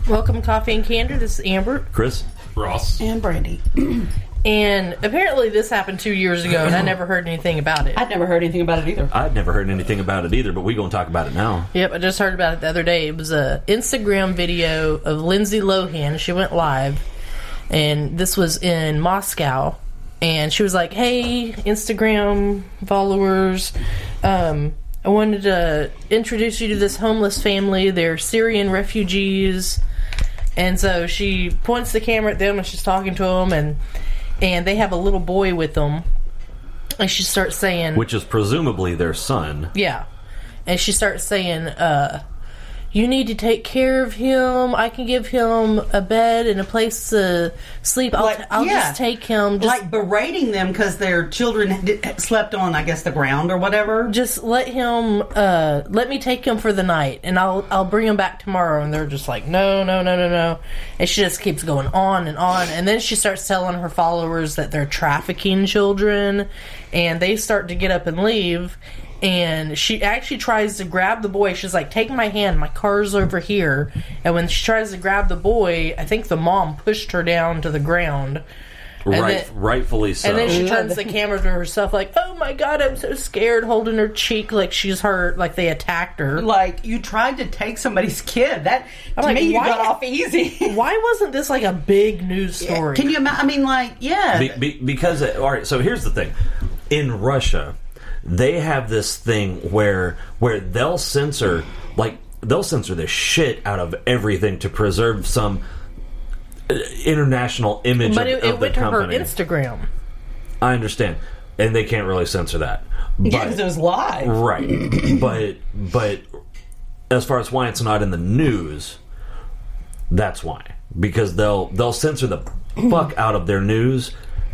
Welcome, Coffee and Candor. This is Amber. Chris. Ross. And Brandy. And apparently this happened 2 years ago, and I never heard anything about it. I'd never heard anything about it either. I'd never heard anything about it either, but we're going to talk about it now. Yep, I just heard about it the other day. It was a Instagram video of Lindsay Lohan. She went live, and this was in Moscow. And she was like, hey, Instagram followers, I wanted to introduce you to this homeless family. They're Syrian refugees. And so she points the camera at them, and she's talking to them, and they have a little boy with them. And she starts saying... Which is presumably their son. Yeah. And she starts saying, you need to take care of him. I can give him a bed and a place to sleep. I'll just take him. Like berating them because their children slept on, I guess, the ground or whatever. Just let me take him for the night, and I'll bring him back tomorrow. And they're just like, no. And she just keeps going on. And then she starts telling her followers that they're trafficking children, and they start to get up and leave. And she actually tries to grab the boy. She's like, take my hand, my car's over here. And when she tries to grab the boy, I think the mom pushed her down to the ground. Rightfully so. And then she turns the camera to herself like, oh my god, I'm so scared, holding her cheek like she's hurt, like they attacked her. Like, you tried to take somebody's kid. That, I'm to like, me, you got off easy. Why wasn't this like a big news story? Can you imagine? I mean, like, yeah. Because, all right, so here's the thing. In Russia... They have this thing where they'll censor the shit out of everything to preserve some international image of the company. But it went to her Instagram. I understand. And they can't really censor that. Yeah, because it was live. Right. but as far as why it's not in the news, that's why. Because they'll censor the fuck out of their news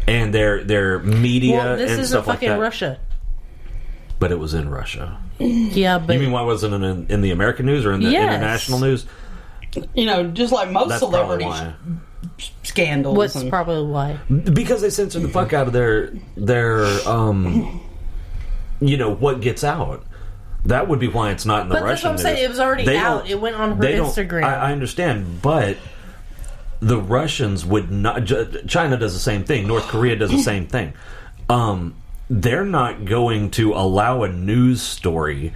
and their media and stuff like that. This isn't fucking Russia. But it was in Russia. Yeah, but... You mean why wasn't it in the American news or in the international news? You know, just like most celebrity scandals. What's probably why? Because they censor the fuck out of their what gets out. That would be why it's not in the Russian news. But that's what I'm saying. It was already out. It went on her Instagram. I understand, but the Russians would not... China does the same thing. North Korea does the same thing. They're not going to allow a news story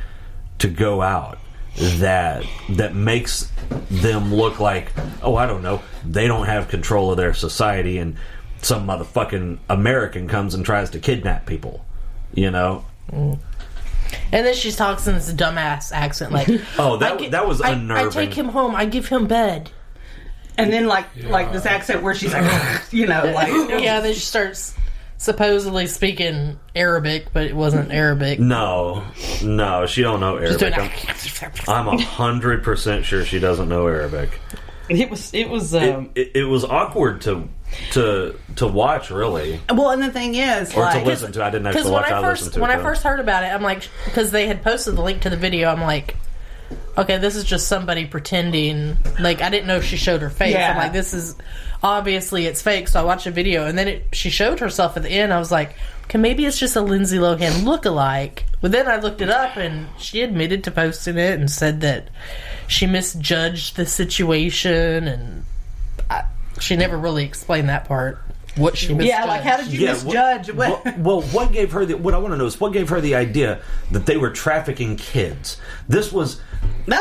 to go out that makes them look like, oh, I don't know, they don't have control of their society and some motherfucking American comes and tries to kidnap people, you know? And then she talks in this dumbass accent like, oh, that was unnerving. I take him home, I give him bed. And then like this accent where she's like, yeah, then she starts... supposedly speaking Arabic, but it wasn't Arabic. No, she don't know Arabic. I'm 100% sure she doesn't know Arabic. It was awkward to watch, really. Well, and the thing is, or to listen to. I didn't actually watch. I listened to it. When I first heard about it, I'm like, because they had posted the link to the video, I'm like, okay, this is just somebody pretending. Like, I didn't know she showed her face. Yeah. I'm like, this is... Obviously, it's fake, so I watched a video, and then she showed herself at the end. I was like, okay, maybe it's just a Lindsay Lohan lookalike. But then I looked it up, and she admitted to posting it and said that she misjudged the situation, and she never really explained that part. What she misjudged. Yeah, like, how did you misjudge? What gave her what I want to know is what gave her the idea that they were trafficking kids? That's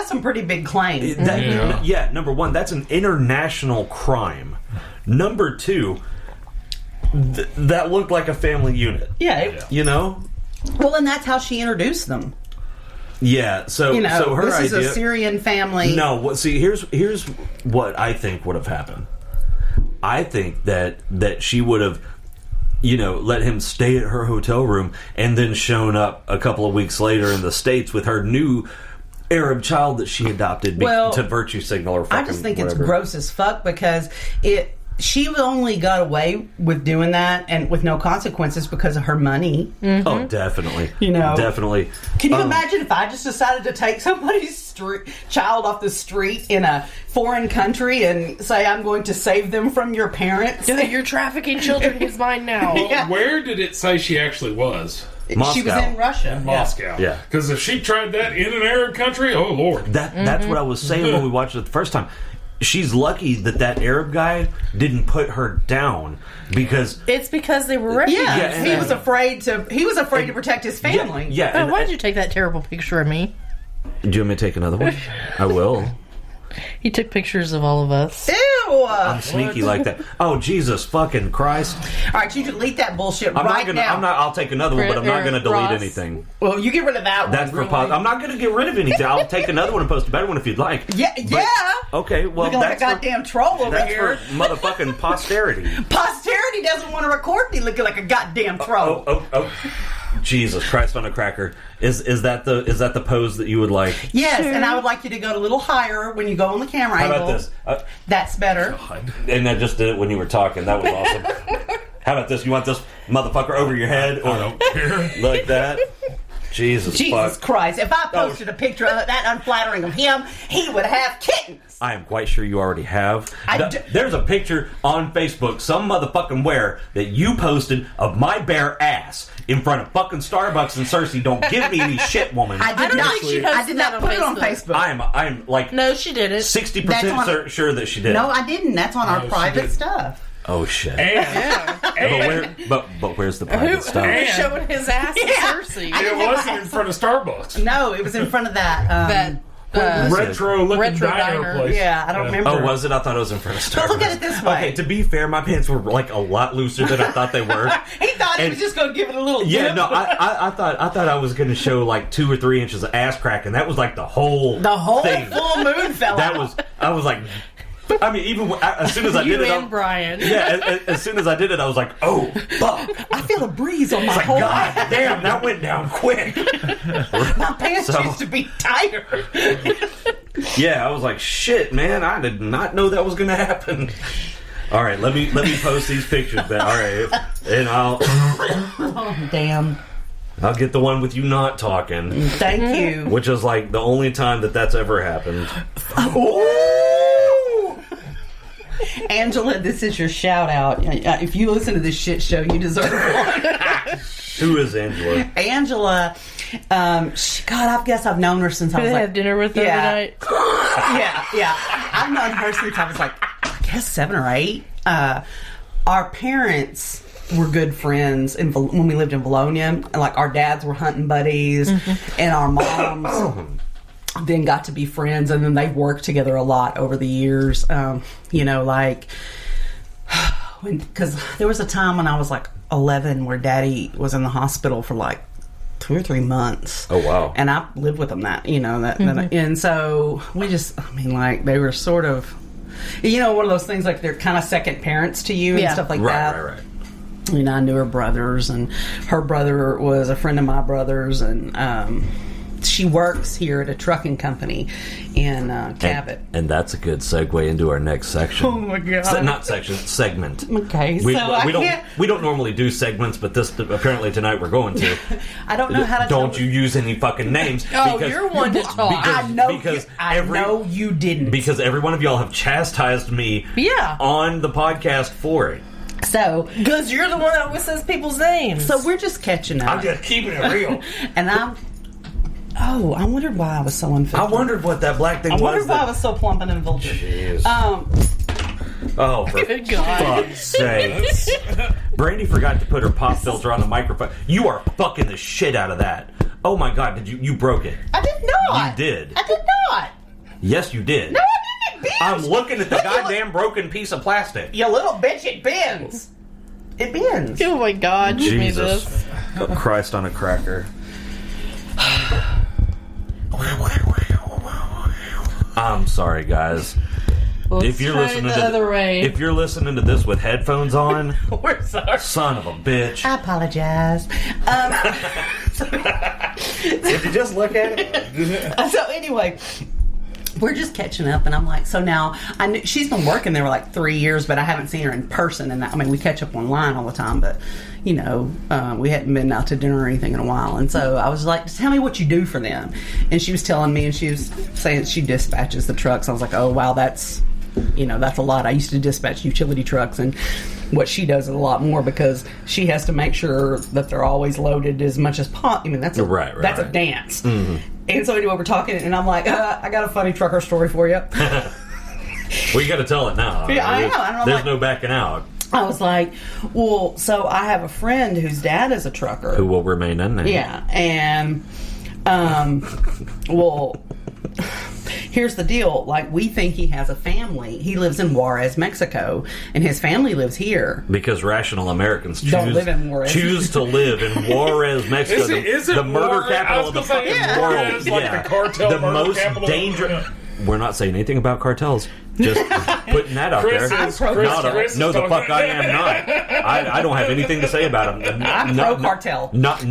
some pretty big claims. Number one, that's an international crime. Number two, that looked like a family unit. Yeah. You know? Well, and that's how she introduced them. Yeah, so her this idea... is a Syrian family. No, see, here's what I think would have happened. I think that she would have, let him stay at her hotel room and then shown up a couple of weeks later in the States with her new Arab child that she adopted to virtue signal or fucking I just think whatever. It's gross as fuck because she only got away with doing that and with no consequences because of her money. Mm-hmm. Oh, definitely. Definitely. Can you imagine if I just decided to take somebody's child off the street in a foreign country and say I'm going to save them from your parents? You're trafficking children. He's mine now. Well, where did it say she actually was? Moscow. She was in Russia. In Moscow. Yeah. Because if she tried that in an Arab country, oh, Lord. That's what I was saying when we watched it the first time. she's lucky that Arab guy didn't put her down because it's because they were refugees. Yeah, he was afraid to protect his family. Yeah. Why did you take that terrible picture of me? Do you want me to take another one? I will. He took pictures of all of us. Ew! I'm sneaky like that. Oh, Jesus fucking Christ! All right, you delete that bullshit now. I'll take another one, but I'm not going to delete Ross. anything. Well, you get rid of that That's one. for I'm not going to get rid of anything. I'll take another one and post a better one if you'd like. Yeah. Okay, well, Looking like that's a goddamn troll over that's here. for motherfucking posterity. Posterity doesn't want to record me looking like a goddamn troll. Oh. Jesus Christ on a cracker. Is that the pose that you would like? Yes, and I would like you to go a little higher when you go on the camera How angle. about this? That's better. And I just did it when you were talking. That was awesome. How about this? You want this motherfucker over your head or like that? Jesus fuck. Christ. If I posted a picture of that unflattering of him, he would have kittens. I am quite sure you already have. There's a picture on Facebook, some motherfucking where, that you posted of my bare ass in front of fucking Starbucks and Cersei. Don't give me any shit, woman. I did not put it on Facebook. I am like No, she didn't. 60% sure that she did. No, I didn't. That's on our private stuff. Oh shit. And But where's the private stuff? Who's showing his ass to Cersei? it wasn't in front of Starbucks. No, it was in front of that. Retro-looking diner place. Yeah, I don't remember. Oh, was it? I thought it was in front of Starbucks. But look at it this way. Okay, to be fair, my pants were like a lot looser than I thought they were. He thought he was just going to give it a little Yeah, dip. no, I thought I was going to show like 2 or 3 inches of ass crack, and that was like the whole thing. Full moon fell out. I was like, I mean, even as soon as I did it, and Brian. Yeah, as soon as I did it, I was like, oh fuck! I feel a breeze on my It's like, whole God damn, that went down quick. My pants used to be tighter. Yeah, I was like, shit, man, I did not know that was going to happen. All right, let me post these pictures then. All right, and Oh, damn. I'll get the one with you not talking. Thank you. Which is like the only time that's ever happened. Ooh. Angela, this is your shout out. If you listen to this shit show, you deserve one. Who is Angela? Angela, I guess I've known her since I was Did they like... have dinner with her tonight? Yeah. I've known her since I was like, I guess 7 or 8. Our parents were good friends when we lived in Bologna. And, like, our dads were hunting buddies, and our moms then got to be friends, and then they worked together a lot over the years. Because there was a time when I was like 11 where Daddy was in the hospital for like 2 or 3 months. Oh wow! And I lived with them and so we just, they were sort of, one of those things like they're kind of second parents to you and stuff like that. Right. I knew her brothers, and her brother was a friend of my brother's, and she works here at a trucking company in Cabot. And that's a good segue into our next section. Oh my god! Not section, segment. Okay, we don't normally do segments, but this apparently tonight we're going to. I don't know how to. Don't you use any fucking names? Oh, you're one to talk. I know you didn't. Because every one of y'all have chastised me. Yeah. On the podcast for it. So, because you're the one that always says people's names. So we're just catching up. I'm just keeping it real. And I wondered why I was so unfit. I wondered what that black thing was. I wondered why I was so plump and indulgent. Jeez. Oh, for Good God. fuck's sakes. Brandy forgot to put her pop filter on the microphone. You are fucking the shit out of that. Oh my God, you broke it. I did not. You did. I did not. Yes, you did. No, I didn't, bitch. I'm looking at the goddamn broken piece of plastic. You little bitch, it bends. It bends. Oh my God, give me Jesus. this. Oh, Christ on a cracker. I'm sorry, guys. Let's try it the other way. If you're listening to this with headphones on, We're sorry. son of a bitch. I apologize. Did you just look at it? So anyway, we're just catching up, and I'm like, so now I knew she's been working there like 3 years, but I haven't seen her in person. And we catch up online all the time, but we hadn't been out to dinner or anything in a while. And so I was like, tell me what you do for them. And she was telling me, and she was saying she dispatches the trucks. I was like, oh wow, that's a lot. I used to dispatch utility trucks, and what she does is a lot more because she has to make sure that they're always loaded as much as possible. That's a dance. Mm-hmm. And so anyway, we're talking, and I'm like, I got a funny trucker story for you. Well, you got to tell it now. Yeah, I know. I don't know, There's like- no backing out. I was like, well, so I have a friend whose dad is a trucker. Who will remain unnamed. Yeah, and well, here's the deal. Like, we think he has a family. He lives in Juarez, Mexico, and his family lives here. Because rational Americans Don't live in Juarez. choose to live in Juarez, Mexico, Is it the murder Juarez? capital of the fucking world. It's like the cartel the murder most capital. dangerous. We're not saying anything about cartels. Just putting that out Chris there. is- Chris is No, the talking- fuck I am not. I don't have anything to say about them. I'm pro-cartel. Not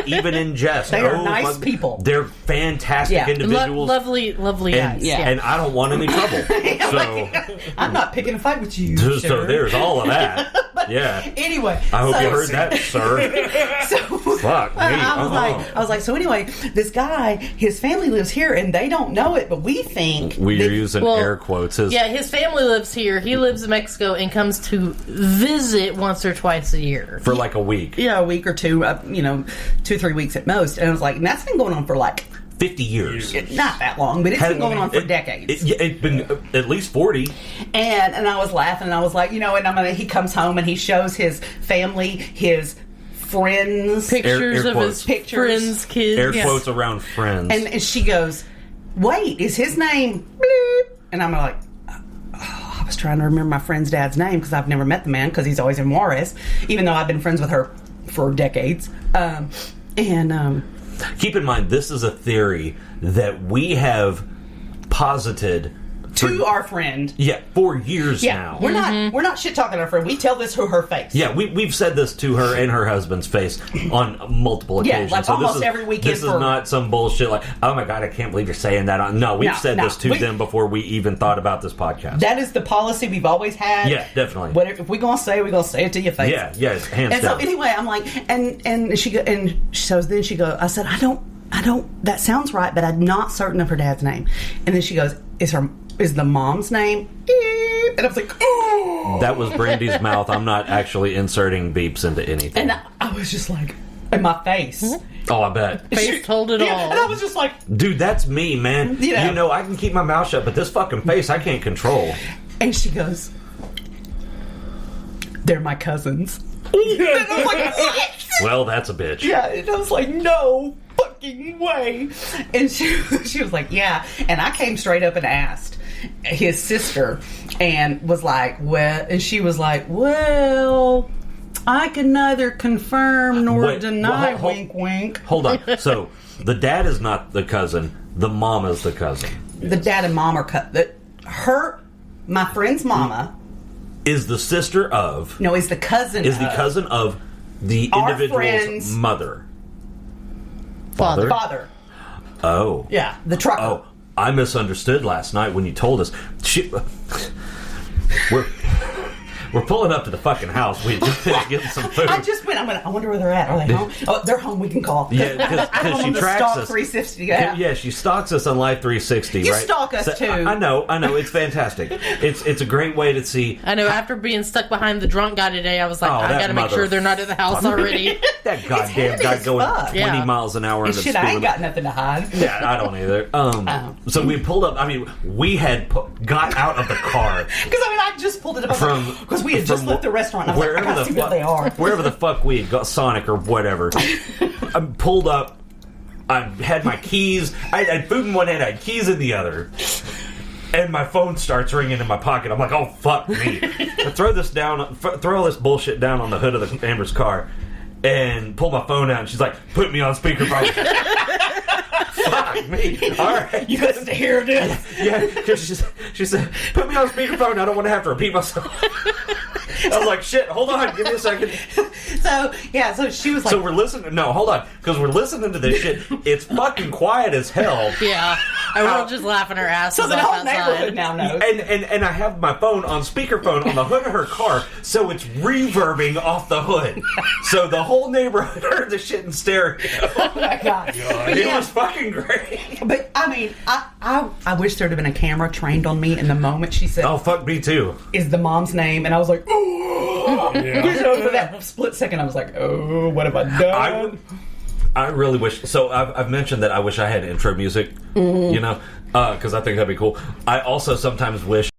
even in jest. They are nice people. They're fantastic Yeah. individuals. Lovely and, guys. Yeah. and I don't want any trouble. So, I'm not picking a fight with you. so sir. there's all of that. Yeah. Anyway, I hope so, you heard that, sir. So, Fuck me. I was like, so anyway, this guy, his family lives here, and they don't know it, but we think We're that- using Well, air quotes. His family lives here. He lives in Mexico and comes to visit once or twice a year. For like a week. a week or two, 2-3 weeks at most. And I was like, and that's been going on for like 50 years. not that long, but it's been going on for decades. It's been at least 40. And I was laughing, and I was like, he comes home and he shows his family, his friends, Pictures air of his quotes. friends' kids. Air Yes. quotes around friends. and she goes, "Wait, is his name?" Bleep? And I'm like, I was trying to remember my friend's dad's name because I've never met the man because he's always in Juarez, even though I've been friends with her for decades. Keep in mind, this is a theory that we have posited to our friend. for years now. We're not shit talking our friend. We tell this to her face. Yeah, we've said this to her and her husband's face on multiple Yeah, occasions. like so almost this is, every weekend This is for- not some bullshit like, oh my god, I can't believe you're saying that. No, we've said this to them before we even thought about this podcast. That is the policy we've always had. Yeah, definitely. Whatever, if we're gonna say it, we're gonna say it to your face. Yeah, it's hands And down. so anyway, I'm like, and she go, and so then she goes, I said, I don't. That sounds right, but I'm not certain of her dad's name. And then she goes, is the mom's name? Beep. And I was like, oh. That was Brandy's mouth. I'm not actually inserting beeps into anything. And I was just like, in my face. Oh, I bet. Face told it all. And I was just like, Dude, that's me, man. You know. You know, I can keep my mouth shut, but this fucking face I can't control. and she goes, they're my cousins. And I was like, what? Well, that's a bitch. Yeah, and I was like, no fucking way. And she was like, yeah. And I came straight up and asked his sister and was like, well, and she was like, well, I can neither confirm nor Wait, deny, well, wink, wink. Hold on. So, the dad is not the cousin. The mom is the cousin. The dad and mom are my friend's mama, Is the sister of... no, is the cousin Is the of cousin of the Our individual's friend's mother. father. Oh. Yeah, the trucker. Oh, I misunderstood last night when you told us. We're pulling up to the fucking house. We just finished getting some food. I just went. I wonder where they're at. Are they home? Oh, they're home. We can call. Yeah, I'm because she on the tracks stalk us. 360. Yeah. Yeah, she stalks us on Live 360. You right? stalk us, too. I know. It's fantastic. It's a great way to see. I know. After being stuck behind the drunk guy today, I was like, Oh, I that gotta make sure they're not at the house already. That goddamn handy guy as going fuck. 20 Yeah. miles an hour And into shit, I ain't got nothing to hide. Yeah, I don't either. So we pulled up. I mean, we had got out of the car Because I just pulled it up because we had just left the restaurant. And I was like, I gotta see where they are. Wherever the fuck we had got, Sonic or whatever. I pulled up. I had my keys. I had food in one hand. I had keys in the other. And my phone starts ringing in my pocket. I'm like, oh fuck me! I throw all this bullshit down on the hood of Amber's car, and pull my phone out. And she's like, put me on speakerphone. Fuck me! All right, You listen to hear this. yeah, because she said, put me on speakerphone. I don't want to have to repeat myself. I was like, shit, hold on, give me a second. So she was like, So we're listening. No, hold on, because we're listening to this shit. It's fucking quiet as hell. Yeah. And we're all just laughing our asses so the off whole outside. neighborhood now knows. And I have my phone on speakerphone on the hood of her car, so it's reverbing off the hood. So the whole neighborhood heard the shit in stereo. Oh my god! It was fucking great. But I mean, I wish there'd have been a camera trained on me in the moment she said, Oh, fuck me too. "Is the mom's name?" And I was like, "Ooh!" You know, for that split second, I was like, "Oh, what have I done?" I really wish. So I've mentioned that I wish I had intro music, you know, because I think that'd be cool. I also sometimes wish